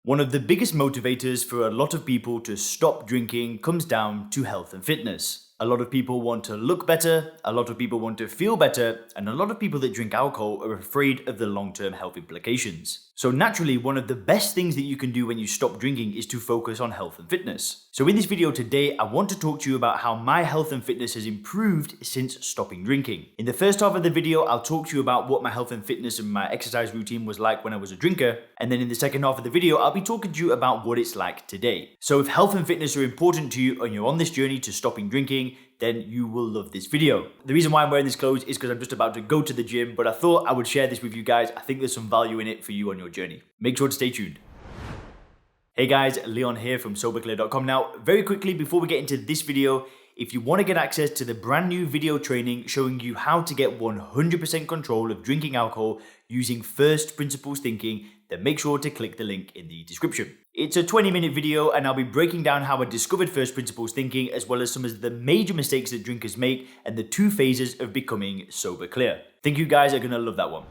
One of the biggest motivators for a lot of people to stop drinking comes down to health and fitness. A lot of people want to look better, a lot of people want to feel better, and a lot of people that drink alcohol are afraid of the long-term health implications. So naturally, one of the best things that you can do when you stop drinking is to focus on health and fitness. So in this video today, I want to talk to you about how my health and fitness has improved since stopping drinking. In the first half of the video, I'll talk to you about what my health and fitness and my exercise routine was like when I was a drinker. And then in the second half of the video, I'll be talking to you about what it's like today. So if health and fitness are important to you and you're on this journey to stopping drinking, then you will love this video. The reason why I'm wearing this clothes is because I'm just about to go to the gym, but I thought I would share this with you guys. I think there's some value in it for you on your journey. Make sure to stay tuned. Hey guys, Leon here from SoberClear.com. Now, very quickly before we get into this video, if you want to get access to the brand new video training showing you how to get 100% control of drinking alcohol using first principles thinking, then make sure to click the link in the description. It's a 20-minute video and I'll be breaking down how I discovered first principles thinking as well as some of the major mistakes that drinkers make and the 2 phases of becoming sober clear. I think you guys are going to love that one.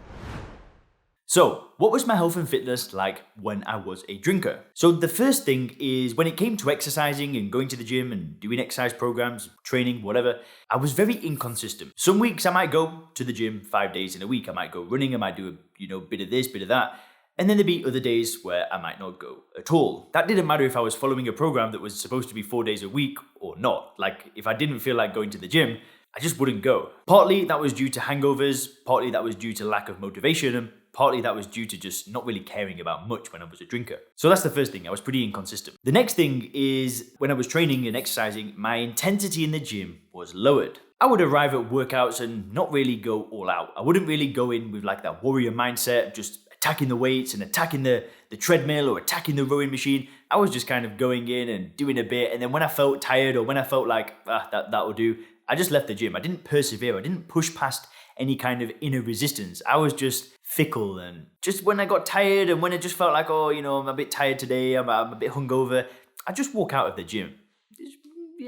So, what was my health and fitness like when I was a drinker? So the first thing is when it came to exercising and going to the gym and doing exercise programs, training, whatever, I was very inconsistent. Some weeks I might go to the gym 5 days in a week. I might go running, I might do a bit of this, bit of that. And then there'd be other days where I might not go at all. That didn't matter if I was following a program that was supposed to be 4 days a week or not. Like if I didn't feel like going to the gym, I just wouldn't go. Partly that was due to hangovers, partly that was due to lack of motivation, and partly that was due to just not really caring about much when I was a drinker. So that's the first thing, I was pretty inconsistent. The next thing is when I was training and exercising, my intensity in the gym was lowered. I would arrive at workouts and not really go all out. I wouldn't really go in with like that warrior mindset, just attacking the weights and attacking the treadmill or attacking the rowing machine. I was just kind of going in and doing a bit, and then when I felt tired or when I felt like, that will do, I just left the gym. I didn't persevere. I didn't push past any kind of inner resistance. I was just fickle, and just when I got tired and when it just felt like, I'm a bit tired today, I'm a bit hungover, I just walk out of the gym. It's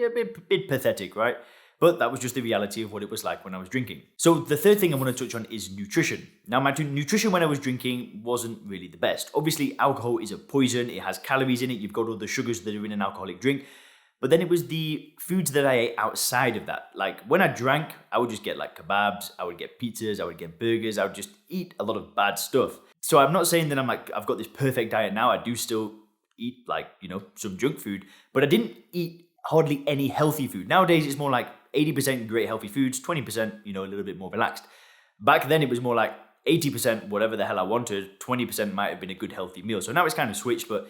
a bit pathetic, right? But that was just the reality of what it was like when I was drinking. So the third thing I want to touch on is nutrition. Now, my nutrition when I was drinking wasn't really the best. Obviously, alcohol is a poison. It has calories in it. You've got all the sugars that are in an alcoholic drink. But then it was the foods that I ate outside of that. Like when I drank, I would just get like kebabs, I would get pizzas, I would get burgers, I would just eat a lot of bad stuff. So I'm not saying that I've got this perfect diet now. I do still eat some junk food, but I didn't eat hardly any healthy food. Nowadays, it's more like 80% great healthy foods, 20%, a little bit more relaxed. Back then, it was more like 80% whatever the hell I wanted, 20% might have been a good healthy meal. So now it's kind of switched, but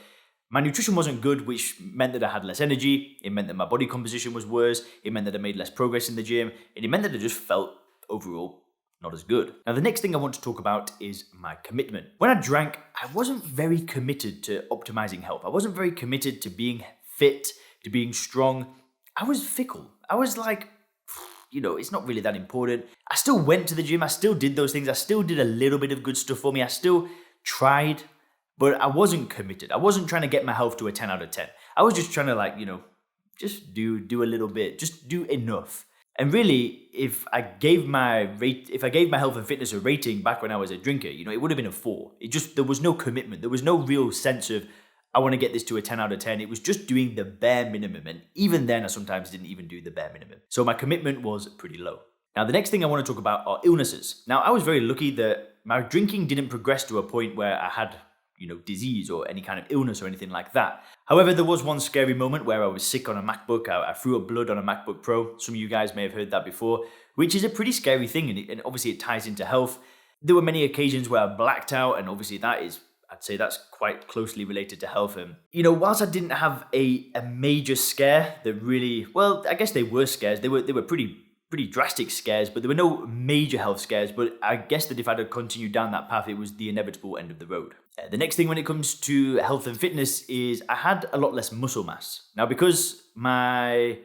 my nutrition wasn't good, which meant that I had less energy. It meant that my body composition was worse. It meant that I made less progress in the gym. And it meant that I just felt overall not as good. Now, the next thing I want to talk about is my commitment. When I drank, I wasn't very committed to optimizing health. I wasn't very committed to being fit, to being strong. I was fickle. I was like, it's not really that important. I still went to the gym. I still did those things. I still did a little bit of good stuff for me. I still tried. But I wasn't committed. I wasn't trying to get my health to a 10 out of 10. I was just trying to just do a little bit, just do enough. And really, if I gave my health and fitness a rating back when I was a drinker, it would have been a 4. There was no commitment. There was no real sense of, I want to get this to a 10 out of 10. It was just doing the bare minimum. And even then, I sometimes didn't even do the bare minimum. So my commitment was pretty low. Now, the next thing I want to talk about are illnesses. Now, I was very lucky that my drinking didn't progress to a point where I had disease or any kind of illness or anything like that. However, there was one scary moment where I was sick on a MacBook. I threw up blood on a MacBook Pro. Some of you guys may have heard that before, which is a pretty scary thing. And obviously it ties into health. There were many occasions where I blacked out, and obviously I'd say that's quite closely related to health. And, whilst I didn't have a major scare that really, well, I guess they were scares. They were pretty drastic scares, but there were no major health scares. But I guess that if I'd have continued down that path, it was the inevitable end of the road. The next thing when it comes to health and fitness is I had a lot less muscle mass. Now, because my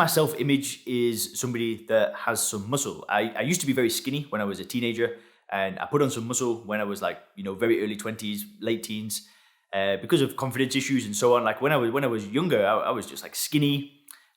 self-image is somebody that has some muscle. I used to be very skinny when I was a teenager, and I put on some muscle when I was very early 20s, late teens, because of confidence issues and so on. Like when I was younger, I was just skinny,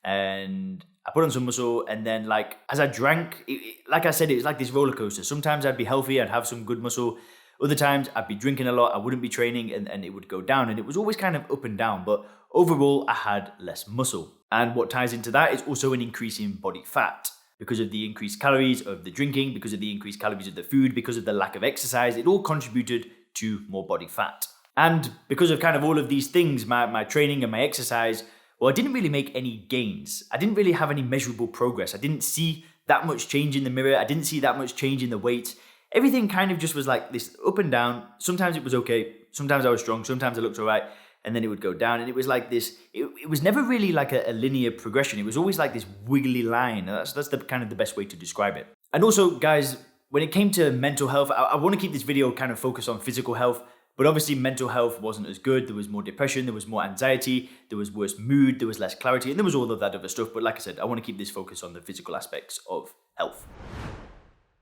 and I put on some muscle, and then as I drank, like I said, it was like this roller coaster. Sometimes I'd be healthy, I'd have some good muscle. Other times I'd be drinking a lot, I wouldn't be training, and it would go down. And it was always kind of up and down, but overall I had less muscle. And what ties into that is also an increase in body fat. Because of the increased calories of the drinking, because of the increased calories of the food, because of the lack of exercise, it all contributed to more body fat. And because of kind of all of these things, my training and my exercise, well, I didn't really make any gains. I didn't really have any measurable progress. I didn't see that much change in the mirror. I didn't see that much change in the weight. Everything kind of just was like this up and down. Sometimes it was okay. Sometimes I was strong. Sometimes I looked all right. And then it would go down. And it was like this, it was never really like a linear progression. It was always like this wiggly line. That's the kind of the best way to describe it. And also, guys, when it came to mental health, I want to keep this video kind of focused on physical health. But obviously mental health wasn't as good. There was more depression, there was more anxiety, there was worse mood, there was less clarity, and there was all of that other stuff. But like I said, I want to keep this focus on the physical aspects of health.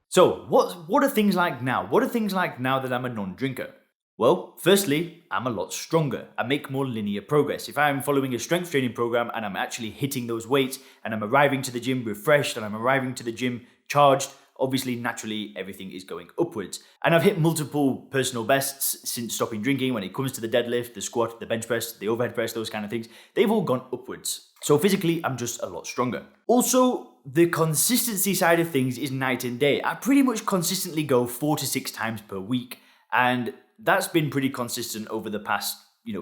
So what are things like now? What are things like now that I'm a non-drinker? Well, firstly, I'm a lot stronger. I make more linear progress. If I'm following a strength training program and I'm actually hitting those weights and I'm arriving to the gym refreshed and I'm arriving to the gym charged, obviously, naturally, everything is going upwards. And I've hit multiple personal bests since stopping drinking when it comes to the deadlift, the squat, the bench press, the overhead press, those kind of things. They've all gone upwards. So physically, I'm just a lot stronger. Also, the consistency side of things is night and day. I pretty much consistently go 4 to 6 times per week. And that's been pretty consistent over the past,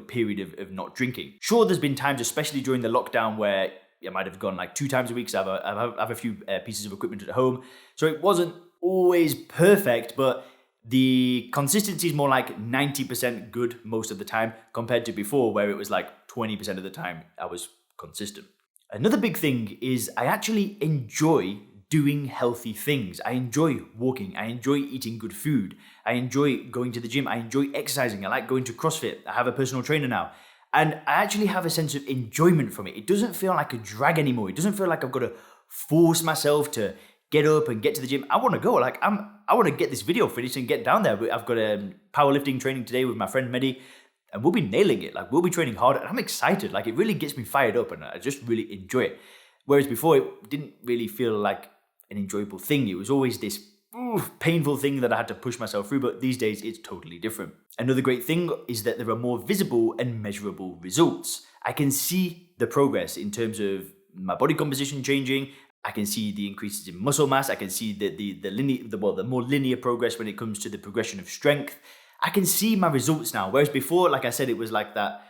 period of not drinking. Sure, there's been times, especially during the lockdown, where I might have gone like 2 times a week, so I have a few pieces of equipment at home. So it wasn't always perfect, but the consistency is more like 90% good most of the time compared to before, where it was like 20% of the time I was consistent. Another big thing is I actually enjoy doing healthy things. I enjoy walking. I enjoy eating good food. I enjoy going to the gym. I enjoy exercising. I like going to CrossFit. I have a personal trainer now. And I actually have a sense of enjoyment from it. It doesn't feel like a drag anymore. It doesn't feel like I've got to force myself to get up and get to the gym. I want to go. I want to get this video finished and get down there. I've got a powerlifting training today with my friend Mehdi, and we'll be nailing it. We'll be training hard, and I'm excited. It really gets me fired up, and I just really enjoy it. Whereas before, it didn't really feel like an enjoyable thing. It was always this painful thing that I had to push myself through, but these days it's totally different. Another great thing is that there are more visible and measurable results. I can see the progress in terms of my body composition changing. I can see the increases in muscle mass. I can see the more linear progress when it comes to the progression of strength. I can see my results now. Whereas before, like I said, it was like that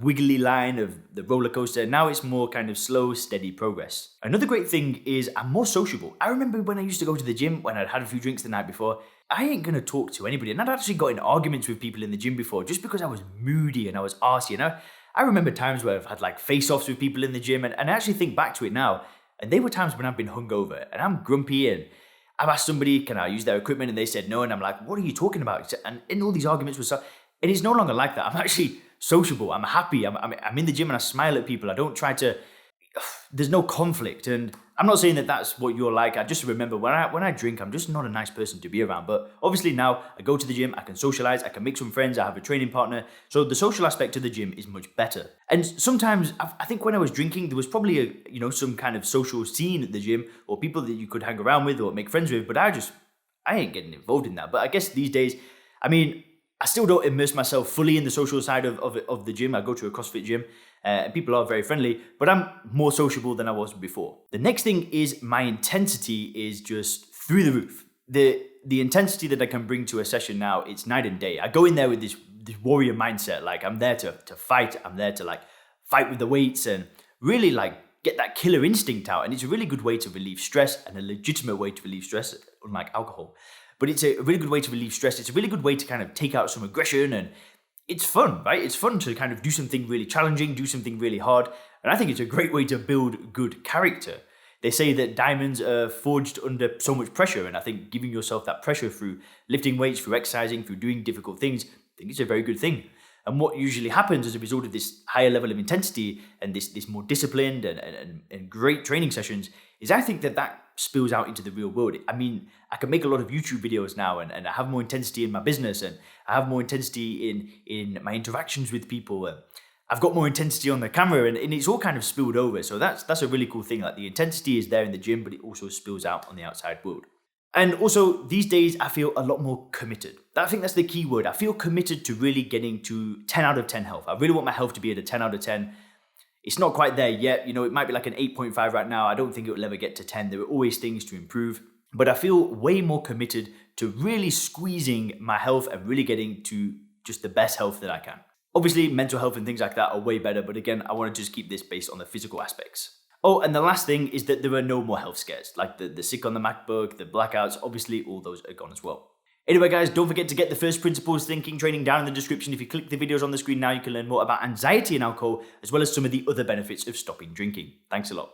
wiggly line of the roller coaster. Now it's more kind of slow, steady progress. Another great thing is I'm more sociable. I remember when I used to go to the gym, when I'd had a few drinks the night before, I ain't gonna talk to anybody. And I'd actually got in arguments with people in the gym before just because I was moody and I was arsey. And I remember times where I've had face-offs with people in the gym, and I actually think back to it now. And they were times when I've been hungover and I'm grumpy, and I've asked somebody, can I use their equipment? And they said no. And I'm like, what are you talking about? And in all these arguments were and it's no longer like that. I'm actually sociable. I'm happy. I'm in the gym and I smile at people. I don't try to, there's no conflict. And I'm not saying that that's what you're like. I just remember when I drink, I'm just not a nice person to be around. But obviously now I go to the gym, I can socialize, I can make some friends, I have a training partner. So the social aspect of the gym is much better. And sometimes I think when I was drinking, there was probably some kind of social scene at the gym or people that you could hang around with or make friends with. But I ain't getting involved in that. But I guess these days, I still don't immerse myself fully in the social side of the gym. I go to a CrossFit gym and people are very friendly, but I'm more sociable than I was before. The next thing is my intensity is just through the roof. The intensity that I can bring to a session now, it's night and day. I go in there with this warrior mindset. I'm there to fight. I'm there to fight with the weights and really get that killer instinct out. And it's a really good way to relieve stress and a legitimate way to relieve stress, unlike alcohol. But it's a really good way to relieve stress. It's a really good way to kind of take out some aggression, and it's fun, right? It's fun to kind of do something really challenging, do something really hard. And I think it's a great way to build good character. They say that diamonds are forged under so much pressure. And I think giving yourself that pressure through lifting weights, through exercising, through doing difficult things, I think it's a very good thing. And what usually happens as a result of this higher level of intensity and this more disciplined and great training sessions is I think that spills out into the real world. I can make a lot of YouTube videos now and I have more intensity in my business and I have more intensity in my interactions with people. And I've got more intensity on the camera and it's all kind of spilled over. So that's a really cool thing. The intensity is there in the gym, but it also spills out on the outside world. And also, these days, I feel a lot more committed. I think that's the key word. I feel committed to really getting to 10 out of 10 health. I really want my health to be at a 10 out of 10. It's not quite there yet. You know, it might be like an 8.5 right now. I don't think it will ever get to 10. There are always things to improve. But I feel way more committed to really squeezing my health and really getting to just the best health that I can. Obviously, mental health and things like that are way better. But again, I want to just keep this based on the physical aspects. Oh, and the last thing is that there are no more health scares, like the sick on the MacBook, the blackouts. Obviously, all those are gone as well. Anyway, guys, don't forget to get the First Principles Thinking training down in the description. If you click the videos on the screen now, you can learn more about anxiety and alcohol, as well as some of the other benefits of stopping drinking. Thanks a lot.